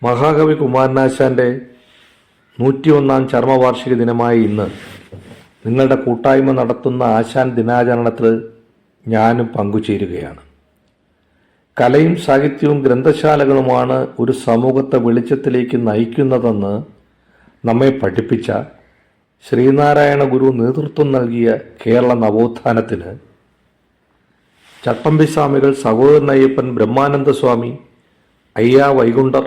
മഹാകവി കുമാരനാശാൻ്റെ 101 ചരമവാർഷിക ദിനമായ ഇന്ന് നിങ്ങളുടെ കൂട്ടായ്മ നടത്തുന്ന ആശാൻ ദിനാചരണത്തിൽ ഞാനും പങ്കുചേരുകയാണ്. കലയും സാഹിത്യവും ഗ്രന്ഥശാലകളുമാണ് ഒരു സമൂഹത്തെ വെളിച്ചത്തിലേക്ക് നയിക്കുന്നതെന്ന് നമ്മെ പഠിപ്പിച്ച ശ്രീനാരായണ ഗുരു നേതൃത്വം നൽകിയ കേരള നവോത്ഥാനത്തിന് ചട്ടമ്പി സ്വാമികൾ, സഹോദരൻ അയ്യപ്പൻ, ബ്രഹ്മാനന്ദ സ്വാമി, അയ്യാ വൈകുണ്ഠർ,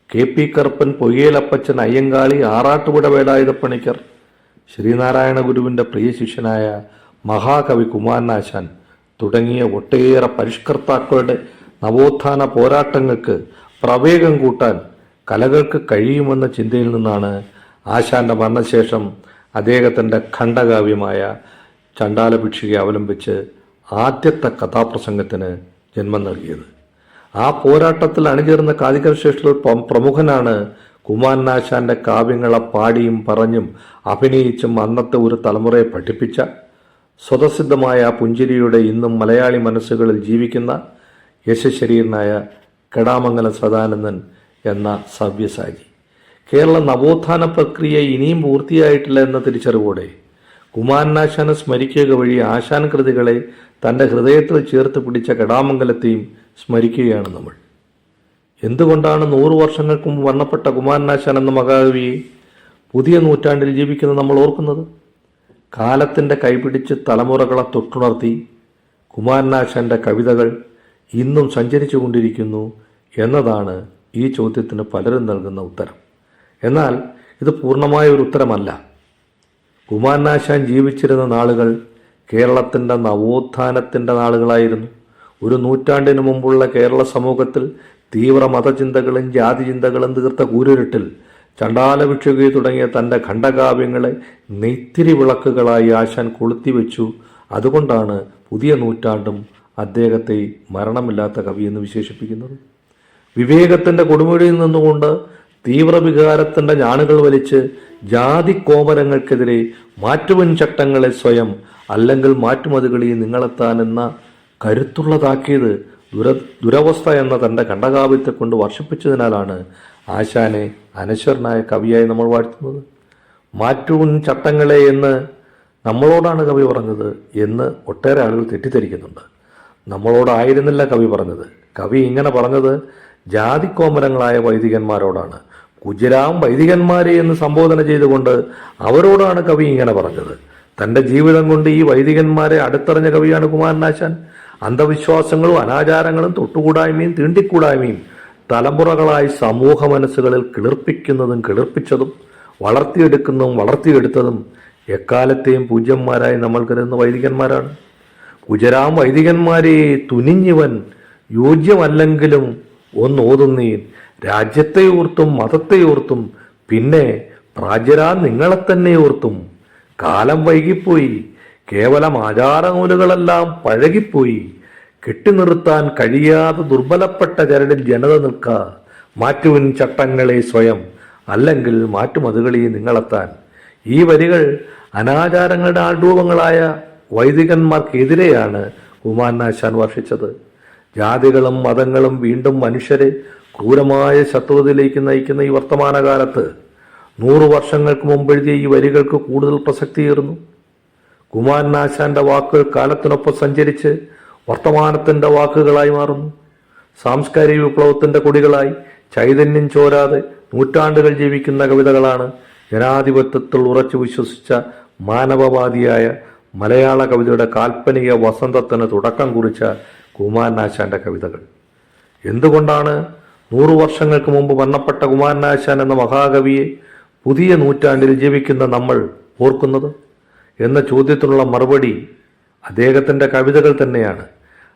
കെ പി കറുപ്പൻ, പൊയ്യേലപ്പച്ചൻ, അയ്യങ്കാളി, ആറാട്ടുപുഴ വേലായുധപ്പണിക്കർ, ശ്രീനാരായണ ഗുരുവിൻ്റെ പ്രിയ ശിഷ്യനായ മഹാകവി കുമാരനാശാൻ തുടങ്ങിയ ഒട്ടേറെ പരിഷ്കർത്താക്കളുടെ നവോത്ഥാന പോരാട്ടങ്ങൾക്ക് പ്രവേഗം കൂട്ടാൻ കലകൾക്ക് കഴിയുമെന്ന ചിന്തയിൽ നിന്നാണ് ആശാന്റെ മരണശേഷം അദ്ദേഹത്തിൻ്റെ ഖണ്ഡകാവ്യമായ ചണ്ഡാലഭിക്ഷയെ അവലംബിച്ച് ആദ്യത്തെ കഥാപ്രസംഗത്തിന് ജന്മം നൽകിയത്. ആ പോരാട്ടത്തിൽ അണിചേർന്ന കാതികർ ശ്രേഷ്ഠരിൽ പ്രമുഖനാണ് കുമാരനാശാന്റെ കാവ്യങ്ങളെ പാടിയും പറഞ്ഞും അഭിനയിച്ചും അന്നത്തെ ഒരു തലമുറയെ പഠിപ്പിച്ച സ്വതസിദ്ധമായ പുഞ്ചിരിയുടെ ഇന്നും മലയാളി മനസ്സുകളിൽ ജീവിക്കുന്ന യശശരീരനായ കെടാമംഗലം സദാനന്ദൻ എന്ന സവ്യസാചി. കേരള നവോത്ഥാന പ്രക്രിയ ഇനിയും പൂർത്തിയായിട്ടില്ല എന്ന തിരിച്ചറിവോടെ കുമാരനാശാനെ സ്മരിക്കുക വഴി ആശാൻ കൃതികളെ തൻ്റെ ഹൃദയത്തിൽ ചേർത്ത് പിടിച്ച കെടാമംഗലത്തെയും സ്മരിക്കുകയാണ് നമ്മൾ. എന്തുകൊണ്ടാണ് 100 വർഷങ്ങൾക്ക് മുമ്പ് മരണപ്പെട്ട കുമാരനാശാൻ എന്ന മഹാകവിയെ പുതിയ നൂറ്റാണ്ടിൽ ജീവിക്കുന്നത് നമ്മൾ ഓർക്കുന്നത്? കാലത്തിൻ്റെ കൈപിടിച്ച് തലമുറകളെ തൊട്ടുണർത്തി കുമാരനാശാന്റെ കവിതകൾ ഇന്നും സഞ്ചരിച്ചു കൊണ്ടിരിക്കുന്നു എന്നതാണ് ഈ ചോദ്യത്തിന് പലരും നൽകുന്ന ഉത്തരം. എന്നാൽ ഇത് പൂർണ്ണമായ ഒരു ഉത്തരമല്ല. കുമാരനാശാൻ ജീവിച്ചിരുന്ന നാളുകൾ കേരളത്തിൻ്റെ നവോത്ഥാനത്തിൻ്റെ നാളുകളായിരുന്നു. ഒരു നൂറ്റാണ്ടിന് മുമ്പുള്ള കേരള സമൂഹത്തിൽ തീവ്ര മതചിന്തകളും ജാതി ചിന്തകളും തീർത്ത കൂരിരുട്ടിൽ ചണ്ഡാലഭിക്ഷുകി തുടങ്ങിയ തൻ്റെ ഖണ്ഡകാവ്യങ്ങളെ നെയ്ത്തിരി വിളക്കുകളായി ആശാൻ കൊളുത്തിവെച്ചു. അതുകൊണ്ടാണ് പുതിയ നൂറ്റാണ്ടും അദ്ദേഹത്തെ മരണമില്ലാത്ത കവിയെന്ന് വിശേഷിപ്പിക്കുന്നത്. വിവേകത്തിൻ്റെ കൊടുമുടിയിൽ നിന്നുകൊണ്ട് തീവ്രവികാരത്തിൻ്റെ ഞാണുകൾ വലിച്ച് ജാതി കോമരങ്ങൾക്കെതിരെ മാറ്റുവൻ ചട്ടങ്ങളെ സ്വയം അല്ലെങ്കിൽ മാറ്റുമതികളി നിങ്ങളെത്താൻ എന്ന കരുത്തുള്ളതാക്കിയത് ദുരവസ്ഥ എന്ന തൻ്റെ ഖണ്ഡകാവ്യത്തെ കൊണ്ട് വർഷിപ്പിച്ചതിനാലാണ് ആശാനെ അനശ്വരനായ കവിയായി നമ്മൾ വാഴ്ത്തുന്നത്. മാറ്റുവൻ ചട്ടങ്ങളെ എന്ന് നമ്മളോടാണ് കവി പറഞ്ഞത് എന്ന് ഒട്ടേറെ ആളുകൾ തെറ്റിദ്ധരിക്കുന്നുണ്ട്. നമ്മളോടായിരുന്നില്ല കവി പറഞ്ഞത്. കവി ഇങ്ങനെ പറഞ്ഞത് ജാതിക്കോമരങ്ങളായ വൈദികന്മാരോടാണ്. കുജരാം വൈദികന്മാരെ എന്ന് സംബോധന ചെയ്തുകൊണ്ട് അവരോടാണ് കവി ഇങ്ങനെ പറഞ്ഞത്. തൻ്റെ ജീവിതം കൊണ്ട് ഈ വൈദികന്മാരെ അടുത്തറിഞ്ഞ കവിയാണ് കുമാരനാശാൻ. അന്ധവിശ്വാസങ്ങളും അനാചാരങ്ങളും തൊട്ടുകൂടായ്മയും തീണ്ടിക്കൂടായ്മയും തലമുറകളായി സമൂഹ മനസ്സുകളിൽ കിളിർപ്പിക്കുന്നതും കിളിർപ്പിച്ചതും വളർത്തിയെടുക്കുന്നതും വളർത്തിയെടുത്തതും എക്കാലത്തെയും പൂജ്യന്മാരായി നമ്മൾ കരുതുന്ന വൈദികന്മാരാണ്. കുജരാം വൈദികന്മാരെ തുനിഞ്ഞവൻ യോജ്യമല്ലെങ്കിലും ഒന്നോതുന്നീൻ, രാജ്യത്തെ ഓർത്തും മതത്തെ ഓർത്തും പിന്നെ പ്രാജ്യരാ നിങ്ങളെ തന്നെ ഓർത്തും. കാലം വൈകിപ്പോയി, കേവലം ആചാരനൂലുകളെല്ലാം പഴകിപ്പോയി. കെട്ടിനിർത്താൻ കഴിയാതെ ദുർബലപ്പെട്ട ചരടിൽ ജനത നിൽക്ക. മാറ്റുവിൻ ചട്ടങ്ങളെ സ്വയം, അല്ലെങ്കിൽ മാറ്റുമതുകളി നിങ്ങളെത്താൻ. ഈ വരികൾ അനാചാരങ്ങളുടെ ആൾരൂപങ്ങളായ വൈദികന്മാർക്കെതിരെയാണ് കുമാരനാശാൻ വർഷിച്ചത്. ജാതികളും മതങ്ങളും വീണ്ടും മനുഷ്യരെ ക്രൂരമായ ശത്രുതയിലേക്ക് നയിക്കുന്ന ഈ വർത്തമാനകാലത്ത് 100 വർഷങ്ങൾക്ക് മുമ്പ് എഴുതിയ ഈ വരികൾക്ക് കൂടുതൽ പ്രസക്തിയേറുന്നു. കുമാരനാശാന്റെ വാക്കുകൾ കാലത്തിനൊപ്പം സഞ്ചരിച്ച് വർത്തമാനത്തിൻ്റെ വാക്കുകളായി മാറുന്നു. സാംസ്കാരിക വിപ്ലവത്തിൻ്റെ കൊടികളായി ചൈതന്യം ചോരാതെ നൂറ്റാണ്ടുകൾ ജീവിക്കുന്ന കവിതകളാണ് ജനാധിപത്യത്തിൽ ഉറച്ചു വിശ്വസിച്ച മാനവവാദിയായ മലയാള കവിതയുടെ കാൽപ്പനിക വസന്തത്തിന് തുടക്കം കുറിച്ച കുമാരനാശാന്റെ കവിതകൾ. എന്തുകൊണ്ടാണ് 100 വർഷങ്ങൾക്ക് മുമ്പ് മരണപ്പെട്ട കുമാരനാശാൻ എന്ന മഹാകവിയെ പുതിയ നൂറ്റാണ്ടിൽ ജീവിക്കുന്ന നമ്മൾ ഓർക്കുന്നത് എന്ന ചോദ്യത്തിനുള്ള മറുപടി അദ്ദേഹത്തിൻ്റെ കവിതകൾ തന്നെയാണ്.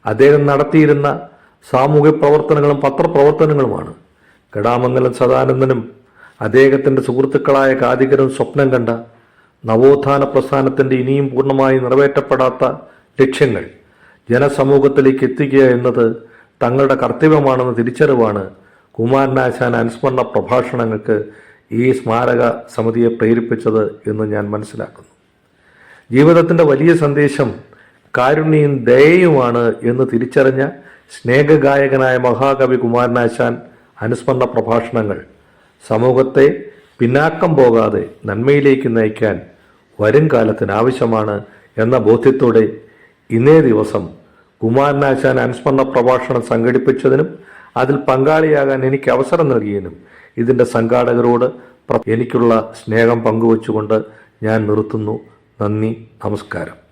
അദ്ദേഹം നടത്തിയിരുന്ന സാമൂഹ്യ പ്രവർത്തനങ്ങളും പത്രപ്രവർത്തനങ്ങളുമാണ്. കെടാമംഗലം സദാനന്ദനും അദ്ദേഹത്തിൻ്റെ സുഹൃത്തുക്കളായ കാതികരും സ്വപ്നം കണ്ട നവോത്ഥാന പ്രസ്ഥാനത്തിൻ്റെ ഇനിയും പൂർണ്ണമായി നിറവേറ്റപ്പെടാത്ത ലക്ഷ്യങ്ങൾ ജനസമൂഹത്തിലേക്ക് എത്തിക്കുക എന്നത് തങ്ങളുടെ കർത്തവ്യമാണെന്ന തിരിച്ചറിവാണ് കുമാരനാശാൻ അനുസ്മരണ പ്രഭാഷണങ്ങൾക്ക് ഈ സ്മാരക സമിതിയെ പ്രേരിപ്പിച്ചത് എന്ന് ഞാൻ മനസ്സിലാക്കുന്നു. ജീവിതത്തിൻ്റെ വലിയ സന്ദേശം കാരുണ്യവും ദയയുമാണ് എന്ന് തിരിച്ചറിഞ്ഞ സ്നേഹഗായകനായ മഹാകവി കുമാരനാശാൻ അനുസ്മരണ പ്രഭാഷണങ്ങൾ സമൂഹത്തെ പിന്നാക്കം പോകാതെ നന്മയിലേക്ക് നയിക്കാൻ വരും കാലത്തിന് ആവശ്യമാണ് എന്ന ബോധ്യത്തോടെ ഇന്നേ ദിവസം കുമാരനാശാൻ അനുസ്മരണ പ്രഭാഷണം സംഘടിപ്പിച്ചതിനും അതിൽ പങ്കാളിയാകാൻ എനിക്ക് അവസരം നൽകിയതിനും ഇതിൻ്റെ സംഘാടകരോട് എനിക്കുള്ള സ്നേഹം പങ്കുവച്ചുകൊണ്ട് ഞാൻ നിർത്തുന്നു. നന്ദി, നമസ്കാരം.